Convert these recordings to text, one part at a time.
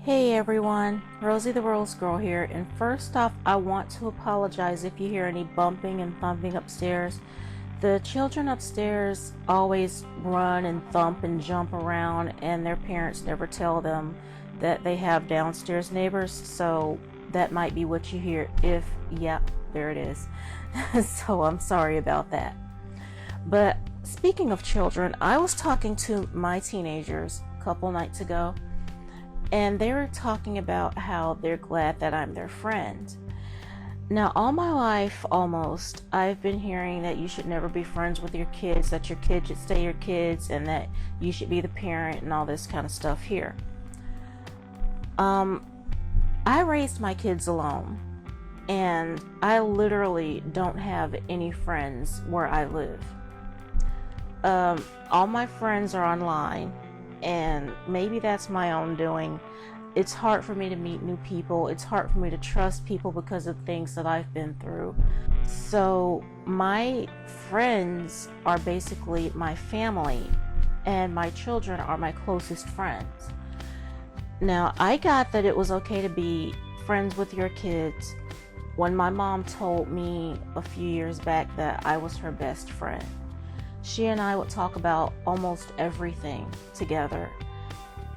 Hey everyone, Rosie the Rose Girl here, and first off I want to apologize if you hear any bumping and thumping upstairs. The children upstairs always run and thump and jump around, and their parents never tell them that they have downstairs neighbors, so that might be what you hear. Yeah, there it is. So I'm sorry about that. But speaking of children, I was talking to my teenagers a couple nights ago, and they were talking about how they're glad that I'm their friend. Now, all my life, almost, I've been hearing that you should never be friends with your kids, that your kids should stay your kids, and that you should be the parent and all this kind of stuff here. I raised my kids alone, and I literally don't have any friends where I live. All my friends are online, and maybe that's my own doing. It's hard for me to meet new people. It's hard for me to trust people because of things that I've been through. So my friends are basically my family, and my children are my closest friends. Now, I got that it was okay to be friends with your kids when my mom told me a few years back that I was her best friend. She and I would talk about almost everything together,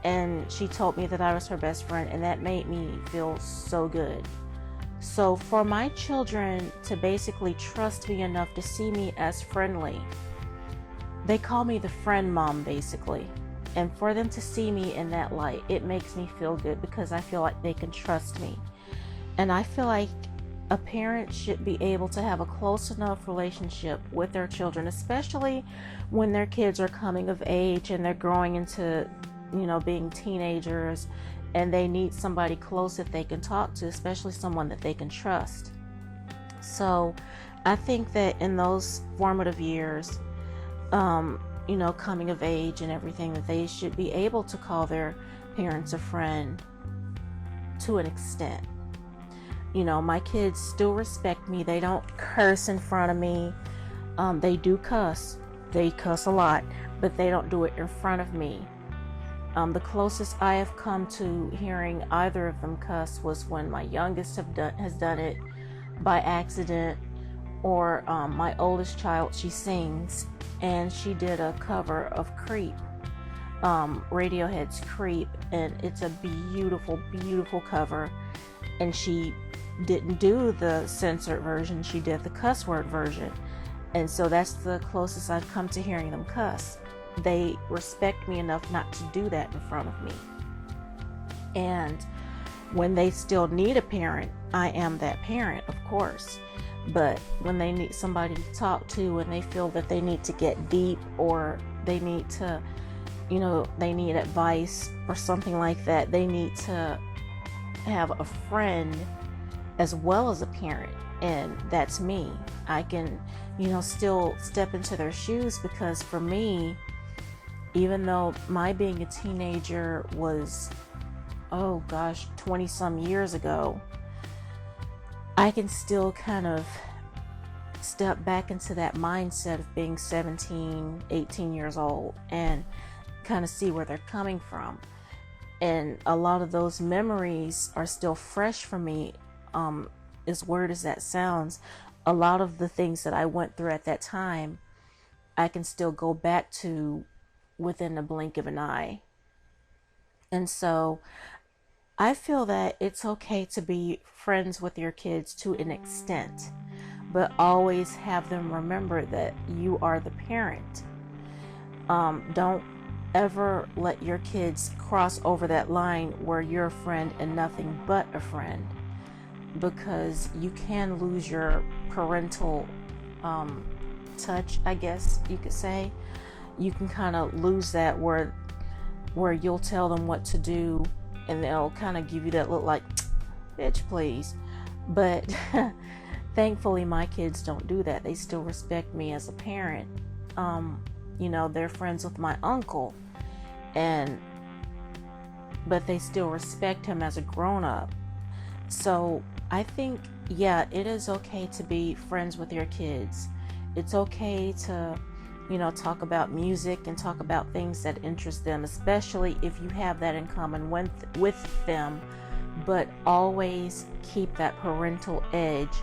and she told me that I was her best friend, and that made me feel so good. So for my children to basically trust me enough to see me as friendly, they call me the friend mom basically, and for them to see me in that light, it makes me feel good because I feel like they can trust me. And I feel like a parent should be able to have a close enough relationship with their children, especially when their kids are coming of age and they're growing into, being teenagers, and they need somebody close that they can talk to, especially someone that they can trust. So I think that in those formative years, coming of age and everything, that they should be able to call their parents a friend to an extent. My kids still respect me. They don't curse in front of me. They do cuss. They cuss a lot, but they don't do it in front of me. The closest I have come to hearing either of them cuss was when my youngest has done it by accident, or my oldest child, she sings, and she did a cover of Creep, Radiohead's Creep, and it's a beautiful, beautiful cover, and she didn't do the censored version, she did the cuss word version, and so that's the closest I've come to hearing them cuss. They respect me enough not to do that in front of me, and when they still need a parent, I am that parent, of course. But when they need somebody to talk to, and they feel that they need to get deep, or they need to, they need advice or something like that, they need to have a friend as well as a parent, and that's me. I can, still step into their shoes, because for me, even though my being a teenager was, 20 some years ago, I can still kind of step back into that mindset of being 17, 18 years old, and kind of see where they're coming from. And a lot of those memories are still fresh for me. As weird as that sounds, a lot of the things that I went through at that time, I can still go back to within the blink of an eye. And so I feel that it's okay to be friends with your kids to an extent, but always have them remember that you are the parent. Don't ever let your kids cross over that line where you're a friend and nothing but a friend, because you can lose your parental touch, I guess you could say. You can kind of lose that where you'll tell them what to do, and they'll kind of give you that look like, bitch, please. But thankfully my kids don't do that. They still respect me as a parent. They're friends with my uncle, but they still respect him as a grown-up. So I think, yeah, it is okay to be friends with your kids. It's okay to talk about music and talk about things that interest them, especially if you have that in common with them, but always keep that parental edge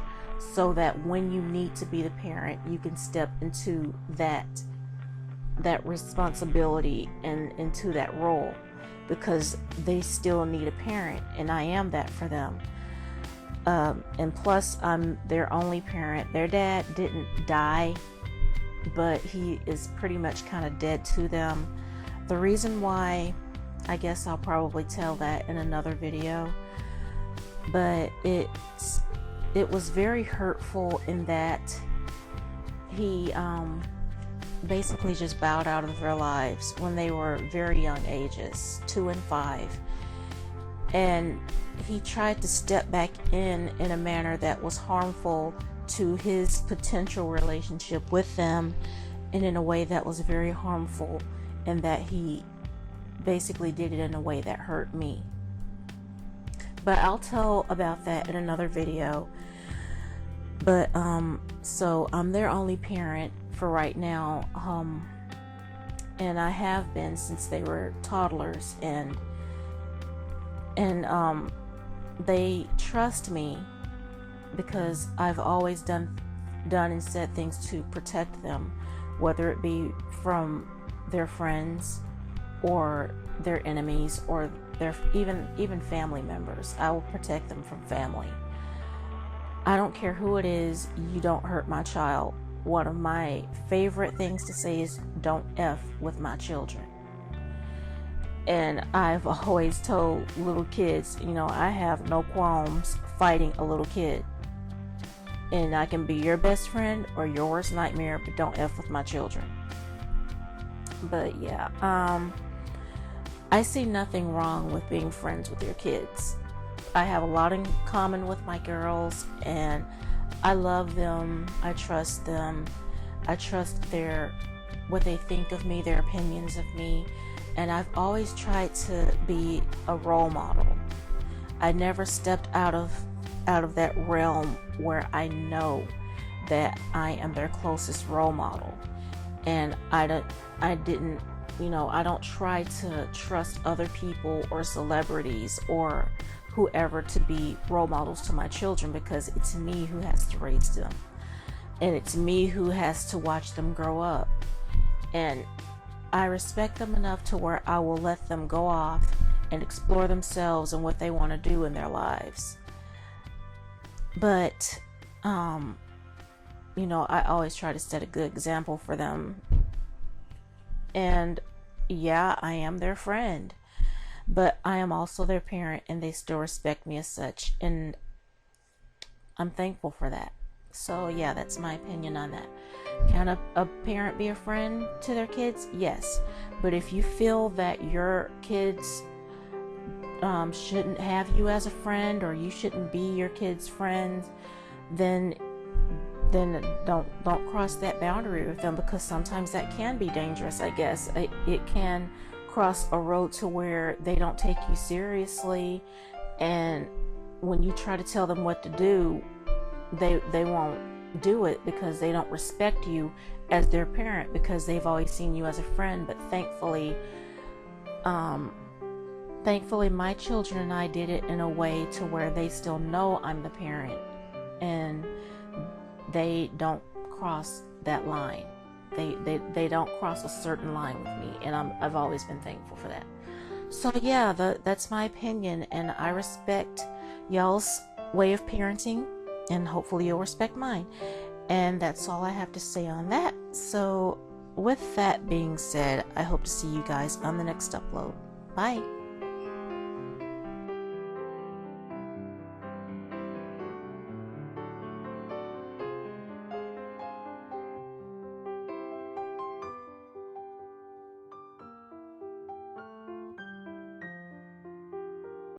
so that when you need to be the parent, you can step into that responsibility and into that role, because they still need a parent, and I am that for them. And plus, I'm their only parent. Their dad didn't die, but he is pretty much kind of dead to them. The reason why, I guess I'll probably tell that in another video, but it was very hurtful in that he basically just bowed out of their lives when they were very young ages, 2 and 5, and he tried to step back in a manner that was harmful to his potential relationship with them, and in a way that was very harmful, and that he basically did it in a way that hurt me. But I'll tell about that in another video. But so I'm their only parent for right now, and I have been since they were toddlers, and they trust me because I've always done and said things to protect them, whether it be from their friends or their enemies or their even family members. I will protect them from family. I don't care who it is. You don't hurt my child. One of my favorite things to say is don't F with my children. And I've always told little kids, I have no qualms fighting a little kid. And I can be your best friend or your worst nightmare, but don't F with my children. But yeah, I see nothing wrong with being friends with your kids. I have a lot in common with my girls, and I love them. I trust them. I trust what they think of me, their opinions of me. And I've always tried to be a role model. I never stepped out of that realm where I know that I am their closest role model. And I don't try to trust other people or celebrities or whoever to be role models to my children, because it's me who has to raise them. And it's me who has to watch them grow up. And I respect them enough to where I will let them go off and explore themselves and what they want to do in their lives. But, I always try to set a good example for them. And yeah, I am their friend, but I am also their parent, and they still respect me as such. And I'm thankful for that. So yeah, that's my opinion on that. Can a parent be a friend to their kids? Yes. But if you feel that your kids shouldn't have you as a friend, or you shouldn't be your kids' friends, then don't cross that boundary with them, because sometimes that can be dangerous. I guess it can cross a road to where they don't take you seriously, and when you try to tell them what to do, they won't do it because they don't respect you as their parent, because they've always seen you as a friend. But thankfully my children and I did it in a way to where they still know I'm the parent, and they don't cross that line. They don't cross a certain line with me, and I've always been thankful for that. So yeah, that's my opinion, and I respect y'all's way of parenting, and hopefully you'll respect mine. And that's all I have to say on that. So with that being said, I hope to see you guys on the next upload. Bye.